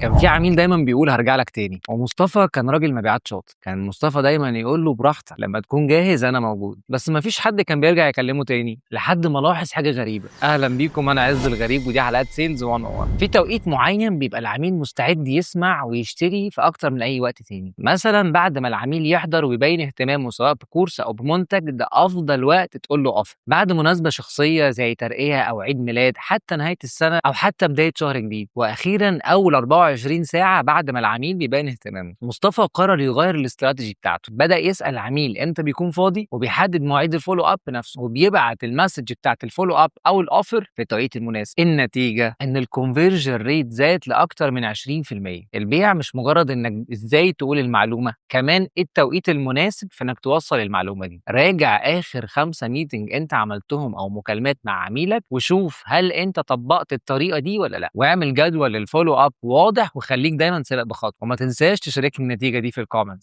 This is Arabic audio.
كان في عميل دايما بيقول هرجع لك تاني، ومصطفى كان راجل مبيعات شاطر. كان مصطفى دايما يقول له براحتك، لما تكون جاهز انا موجود. بس ما فيش حد كان بيرجع يكلمه تاني لحد ما لاحظ حاجه غريبه. اهلا بيكم، انا عز الغريب، ودي حلقات سيلز 101. في توقيت معين بيبقى العميل مستعد يسمع ويشتري في اكتر من اي وقت تاني. مثلا بعد ما العميل يحضر ويبين اهتمامه سواء بكورس او بمنتج، ده افضل وقت تقول له اوفر. بعد مناسبه شخصيه زي ترقيه او عيد ميلاد، حتى نهايه السنه او حتى بدايه شهر جديد. واخيرا اول 24 ساعه بعد ما العميل بيبان اهتمامه. مصطفى قرر يغير الاستراتيجي بتاعته، بدا يسال العميل امتى بيكون فاضي، وبيحدد مواعيد الفولو اب بنفسه، وبيبعت المسج بتاعت الفولو اب او الاوفر في التوقيت المناسب. النتيجه ان الكونفرجن ريت زاد لاكتر من 20%. البيع مش مجرد انك ازاي تقول المعلومه، كمان التوقيت المناسب في انك توصل المعلومه دي. راجع اخر 5 ميتنج انت عملتهم او مكالمات مع عميلك، وشوف هل انت طبقت الطريقه دي ولا لا، واعمل جدول للفولو اب واضح، وخليك دايما سابق بخطوه. وما تنساش تشاركني النتيجه دي في الكومنت.